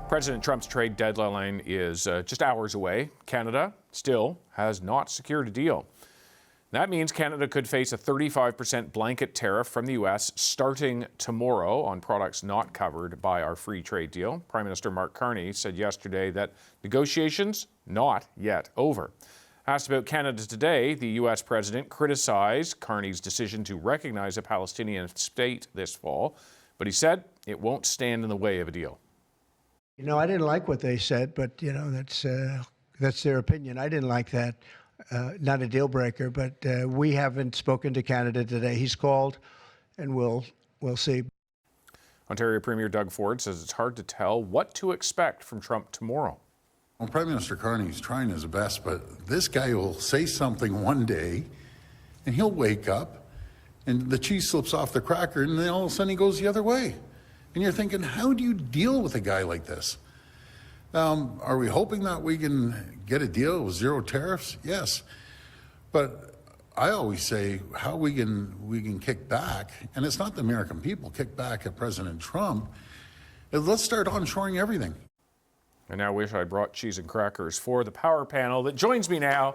President Trump's trade deadline is just hours away. Canada still has not secured a deal. That means Canada could face a 35% blanket tariff from the U.S. starting tomorrow on products not covered by our free trade deal. Prime Minister Mark Carney said yesterday that negotiations not yet over. Asked about Canada today, the U.S. president criticized Carney's decision to recognize a Palestinian state this fall, but he said it won't stand in the way of a deal. You know, I didn't like what they said, but, you know, that's their opinion. I didn't like that. Not a deal breaker, but we haven't spoken to Canada today. He's called, and we'll see. Ontario Premier Doug Ford says it's hard to tell what to expect from Trump tomorrow. Well, Prime Minister Carney's trying his best, but this guy will say something one day, and he'll wake up, and the cheese slips off the cracker, and then all of a sudden he goes the other way. And you're thinking, how do you deal with a guy like this? Are we hoping that we can get a deal with zero tariffs? Yes. But I always say how we can kick back, and it's not the American people, kick back at President Trump. Let's start onshoring everything. I now wish I brought cheese and crackers for the power panel that joins me now.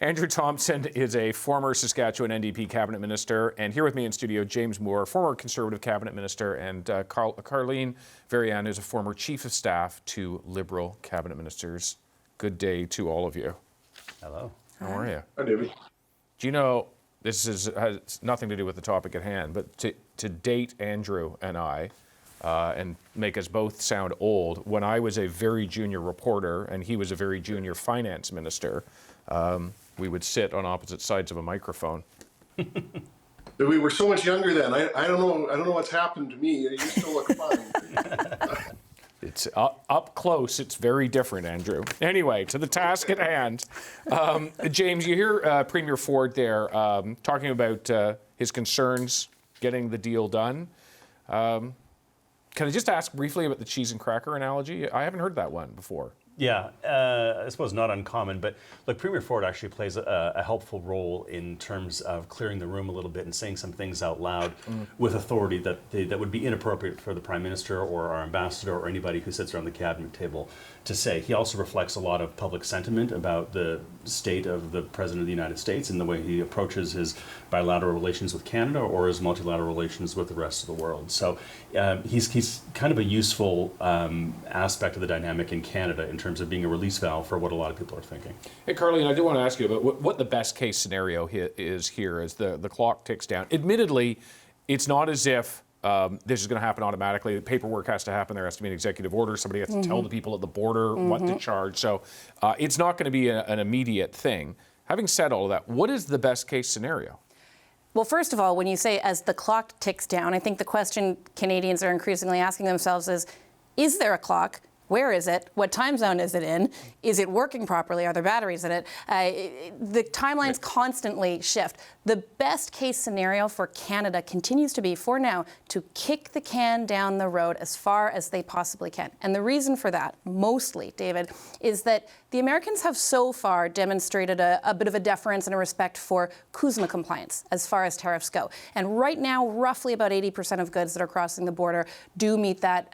Andrew Thompson is a former Saskatchewan NDP cabinet minister, and here with me in studio, James Moore, former Conservative cabinet minister, and Carleen Varian, who's a former chief of staff to Liberal cabinet ministers. Good day to all of you. Hello. How are you? Hi, David. Do you know, this has nothing to do with the topic at hand, but to date Andrew and I, and make us both sound old, when I was a very junior reporter and he was a very junior finance minister, we would sit on opposite sides of a microphone. We were so much younger then. I don't know what's happened to me. You still look fine. It's up close. It's very different, Andrew. Anyway, to the task at hand. James, you hear Premier Ford there talking about his concerns getting the deal done. Can I just ask briefly about the cheese and cracker analogy? I haven't heard that one before. Yeah, I suppose not uncommon, but look, Premier Ford actually plays a helpful role in terms of clearing the room a little bit and saying some things out loud with authority that would be inappropriate for the Prime Minister or our ambassador or anybody who sits around the cabinet table to say. He also reflects a lot of public sentiment about the state of the President of the United States and the way he approaches his bilateral relations with Canada or his multilateral relations with the rest of the world. So he's kind of a useful aspect of the dynamic in Canada in terms of being a release valve for what a lot of people are thinking. Hey, Carleen, I do want to ask you about what the best case scenario is here as the clock ticks down. Admittedly, it's not as if this is going to happen automatically. The paperwork has to happen. There has to be an executive order. Somebody has to tell the people at the border what to charge. So it's not going to be an immediate thing. Having said all of that, what is the best case scenario? Well, first of all, when you say as the clock ticks down, I think the question Canadians are increasingly asking themselves is there a clock? Where is it? What time zone is it in? Is it working properly? Are there batteries in it? The timelines constantly shift. The best case scenario for Canada continues to be, for now, to kick the can down the road as far as they possibly can. And the reason for that, mostly, David, is that the Americans have so far demonstrated a bit of a deference and a respect for CUSMA compliance as far as tariffs go. And right now, roughly about 80% of goods that are crossing the border do meet that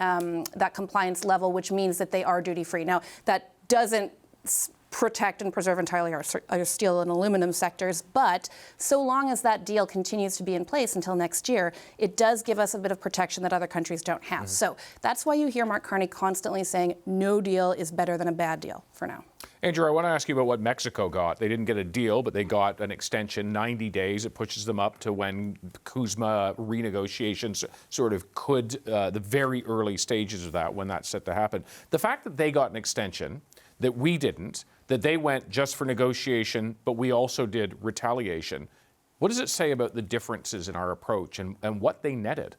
compliance level, which means that they are duty-free. Now, that doesn't protect and preserve entirely our steel and aluminum sectors, but so long as that deal continues to be in place until next year, it does give us a bit of protection that other countries don't have. So that's why you hear Mark Carney constantly saying no deal is better than a bad deal for now. Andrew, I want to ask you about what Mexico got. They didn't get a deal, but they got an extension, 90 days. It pushes them up to when CUSMA renegotiations sort of could, the very early stages of that, when that's set to happen. The fact that they got an extension, that we didn't, that they went just for negotiation, but we also did retaliation, what does it say about the differences in our approach and what they netted?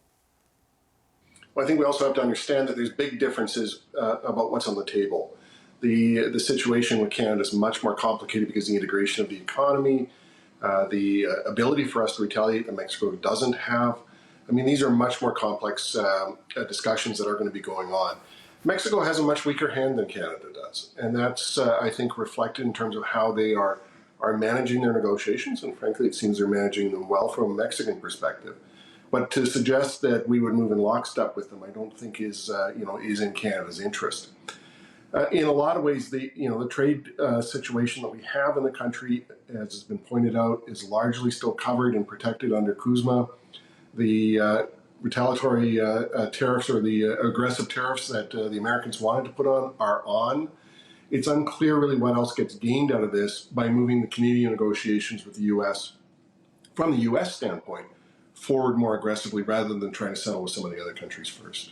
Well, I think we also have to understand that there's big differences about what's on the table. The situation with Canada is much more complicated because of the integration of the economy, the ability for us to retaliate that Mexico doesn't have. I mean, these are much more complex discussions that are going to be going on. Mexico has a much weaker hand than Canada does, and that's, I think, reflected in terms of how they are managing their negotiations, and frankly, it seems they're managing them well from a Mexican perspective. But to suggest that we would move in lockstep with them, I don't think is in Canada's interest. In a lot of ways, the trade situation that we have in the country, as has been pointed out, is largely still covered and protected under CUSMA. The retaliatory tariffs or the aggressive tariffs that the Americans wanted to put on are on. It's unclear really what else gets gained out of this by moving the Canadian negotiations with the U.S. from the U.S. standpoint forward more aggressively rather than trying to settle with some of the other countries first.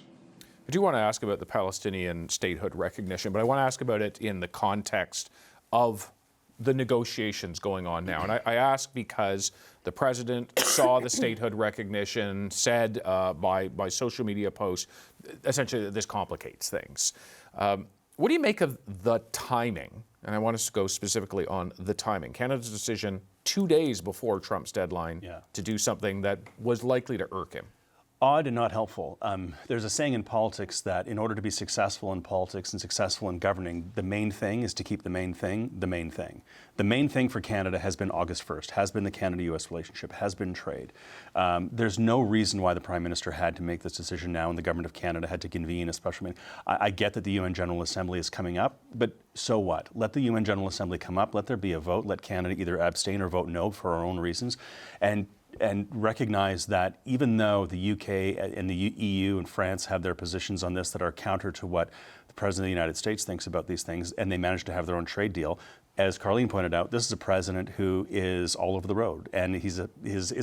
I do want to ask about the Palestinian statehood recognition, but I want to ask about it in the context of the negotiations going on now. And I ask because the president saw the statehood recognition, said by social media posts, essentially that this complicates things. What do you make of the timing? And I want us to go specifically on the timing. Canada's decision 2 days before Trump's deadline to do something that was likely to irk him. Odd and not helpful. There's a saying in politics that in order to be successful in politics and successful in governing, the main thing is to keep the main thing the main thing. The main thing for Canada has been August 1st, has been the Canada-U.S. relationship, has been trade. There's no reason why the Prime Minister had to make this decision now and the Government of Canada had to convene a special meeting. I get that the UN General Assembly is coming up, but so what? Let the UN General Assembly come up, let there be a vote, let Canada either abstain or vote no for our own reasons, and recognize that even though the UK and the EU and France have their positions on this that are counter to what the President of the United States thinks about these things, and they managed to have their own trade deal, as Carleen pointed out, this is a president who is all over the road. And his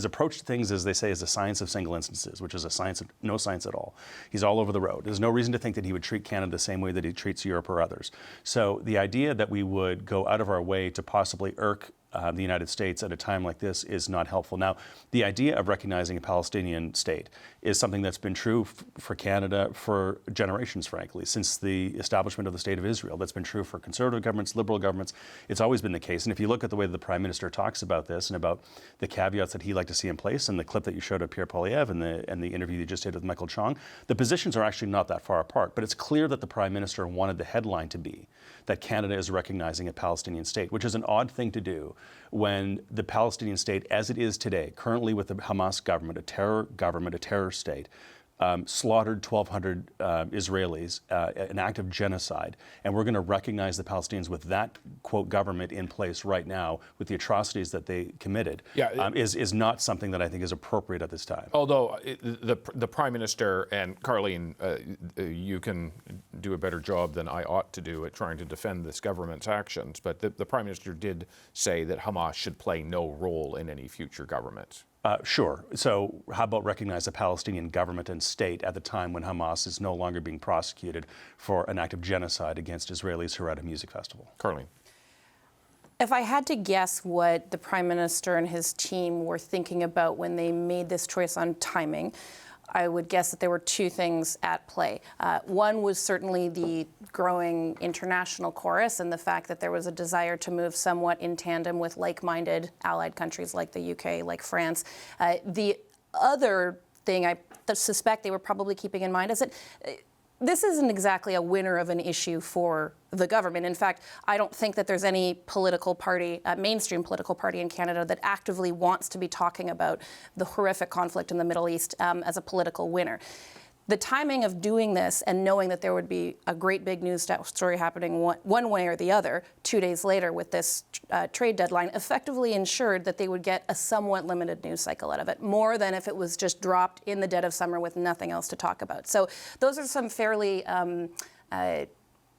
approach to things, as they say, is a science of single instances, which is a science of no science at all. He's all over the road. There's no reason to think that he would treat Canada the same way that he treats Europe or others. So the idea that we would go out of our way to possibly irk the United States at a time like this is not helpful. Now, the idea of recognizing a Palestinian state is something that's been true for Canada for generations, frankly, since the establishment of the State of Israel. That's been true for conservative governments, liberal governments. It's always been the case. And if you look at the way that the Prime Minister talks about this and about the caveats that he'd like to see in place, and the clip that you showed of Pierre Poilievre and the interview you just did with Michael Chong, the positions are actually not that far apart. But it's clear that the Prime Minister wanted the headline to be that Canada is recognizing a Palestinian state, which is an odd thing to do when the Palestinian state, as it is today, currently with the Hamas government, a terror state, slaughtered 1,200 Israelis, an act of genocide. And we're going to recognize the Palestinians with that, quote, government in place right now with the atrocities that they committed is not something that I think is appropriate at this time. Although the Prime Minister, and Carleen, you can do a better job than I ought to do at trying to defend this government's actions, but the Prime Minister did say that Hamas should play no role in any future government. Sure. So how about recognize the Palestinian government and state at the time when Hamas is no longer being prosecuted for an act of genocide against Israelis who are at a music festival? Carleen. If I had to guess what the Prime Minister and his team were thinking about when they made this choice on timing, I would guess that there were two things at play. One was certainly the growing international chorus and the fact that there was a desire to move somewhat in tandem with like-minded allied countries like the UK, like France. The other thing I suspect they were probably keeping in mind is that this isn't exactly a winner of an issue for the government. In fact, I don't think that there's any political party, mainstream political party in Canada that actively wants to be talking about the horrific conflict in the Middle East as a political winner. The timing of doing this and knowing that there would be a great big news story happening one way or the other 2 days later with this trade deadline effectively ensured that they would get a somewhat limited news cycle out of it, more than if it was just dropped in the dead of summer with nothing else to talk about. So those are some fairly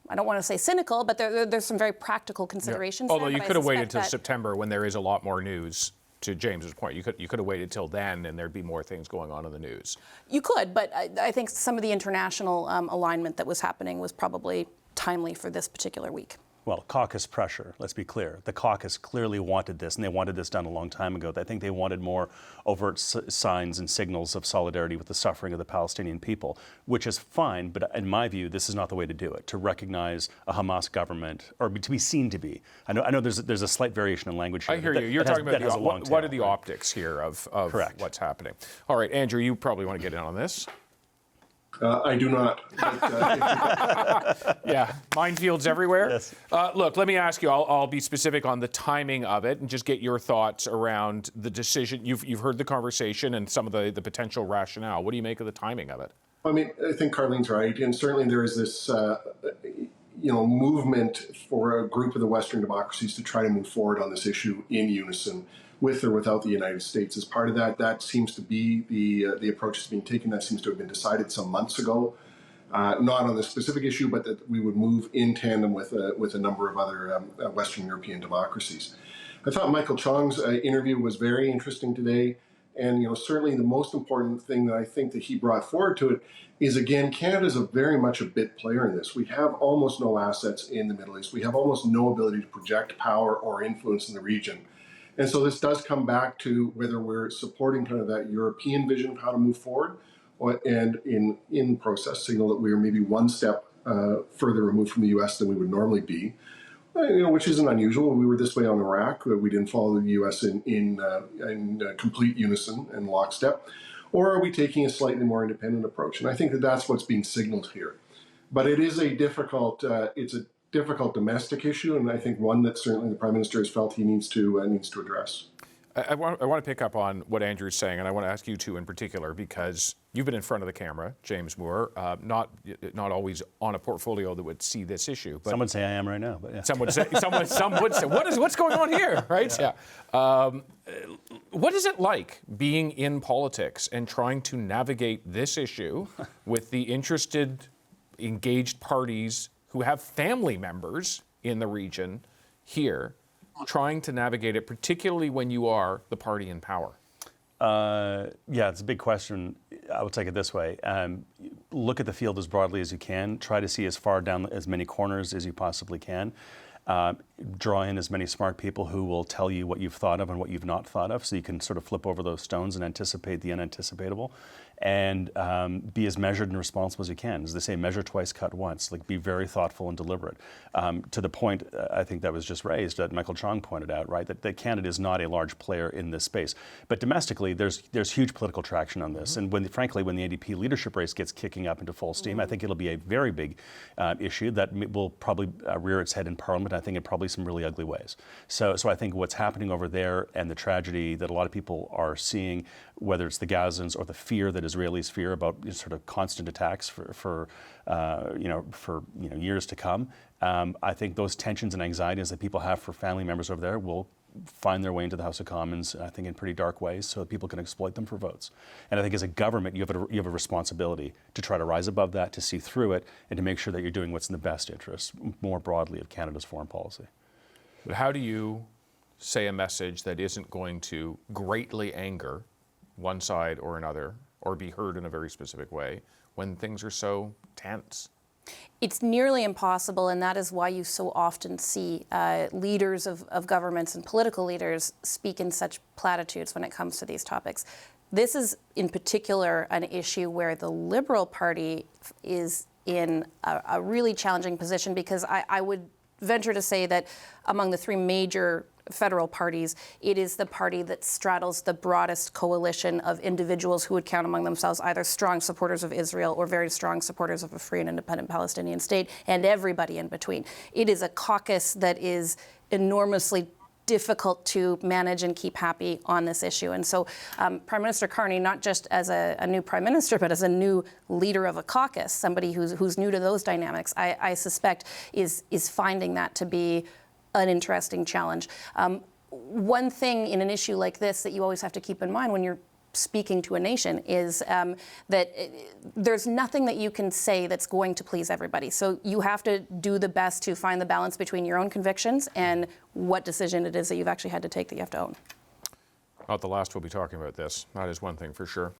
I don't want to say cynical, but there's some very practical considerations. Although there, you could have waited till September when there is a lot more news. To James's point, you could have waited till then, and there'd be more things going on in the news. You could, but I think some of the international alignment that was happening was probably timely for this particular week. Well, caucus pressure, let's be clear. The caucus clearly wanted this, and they wanted this done a long time ago. I think they wanted more overt signs and signals of solidarity with the suffering of the Palestinian people, which is fine, but in my view, this is not the way to do it, to recognize a Hamas government, or to be seen to be. I know there's a slight variation in language here. I hear you. You're talking about what are the optics here of what's happening. All right, Andrew, you probably want to get in on this. I do not. Yeah, minefields everywhere. Yes. Look, let me ask you. I'll be specific on the timing of it and just get your thoughts around the decision. You've heard the conversation and some of the potential rationale. What do you make of the timing of it? I mean, I think Carleen's right, and certainly there is this. movement for a group of the Western democracies to try to move forward on this issue in unison, with or without the United States. As part of that, that seems to be the approach that's being taken. That seems to have been decided some months ago, not on this specific issue, but that we would move in tandem with a number of other Western European democracies. I thought Michael Chong's interview was very interesting today. And certainly the most important thing that I think that he brought forward to it is, again, Canada's very much a bit player in this. We have almost no assets in the Middle East. We have almost no ability to project power or influence in the region. And so this does come back to whether we're supporting kind of that European vision of how to move forward, and in process signal that we are maybe one step further removed from the U.S. than we would normally be. Which isn't unusual. We were this way on Iraq. We didn't follow the U.S. in complete unison and lockstep. Or are we taking a slightly more independent approach? And I think that that's what's being signaled here. But it is a difficult domestic issue, and I think one that certainly the Prime Minister has felt he needs to address. I want to pick up on what Andrew's saying, and I want to ask you two in particular, because you've been in front of the camera, James Moore, not always on a portfolio that would see this issue. But some would say I am right now, but yeah. Some would say, what's going on here, right? Yeah. What is it like being in politics and trying to navigate this issue with the interested, engaged parties who have family members in the region here, trying to navigate it, particularly when you are the party in power? Yeah, it's a big question. I will take it this way. Look at the field as broadly as you can. Try to see as far down as many corners as you possibly can. Draw in as many smart people who will tell you what you've thought of and what you've not thought of, so you can sort of flip over those stones and anticipate the unanticipatable. And be as measured and responsible as you can. As they say, measure twice, cut once. Like, be very thoughtful and deliberate. To the point, I think that was just raised, that Michael Chong pointed out, right, that Canada is not a large player in this space. But domestically, there's huge political traction on this. And frankly, when the NDP leadership race gets kicking up into full steam, I think it'll be a very big issue that will probably rear its head in Parliament, I think, in probably some really ugly ways. So I think what's happening over there, and the tragedy that a lot of people are seeing, whether it's the Gazans or the fear that Israelis fear about sort of constant attacks for years to come. I think those tensions and anxieties that people have for family members over there will find their way into the House of Commons, I think, in pretty dark ways, so that people can exploit them for votes. And I think as a government, you have a responsibility to try to rise above that, to see through it, and to make sure that you're doing what's in the best interest, more broadly, of Canada's foreign policy. But how do you say a message that isn't going to greatly anger one side or another, or be heard in a very specific way, when things are so tense? It's nearly impossible, and that is why you so often see leaders of governments and political leaders speak in such platitudes when it comes to these topics. This is, in particular, an issue where the Liberal Party is in a really challenging position, because I would venture to say that among the three major federal parties, it is the party that straddles the broadest coalition of individuals who would count among themselves either strong supporters of Israel or very strong supporters of a free and independent Palestinian state, and everybody in between. It is a caucus that is enormously difficult to manage and keep happy on this issue. And so Prime Minister Carney, not just as a new Prime Minister, but as a new leader of a caucus, somebody who's new to those dynamics, I suspect is finding that to be an interesting challenge. One thing in an issue like this that you always have to keep in mind when you're speaking to a nation is that there's nothing that you can say that's going to please everybody. So you have to do the best to find the balance between your own convictions and what decision it is that you've actually had to take that you have to own. Not the last we'll be talking about this. That is one thing for sure.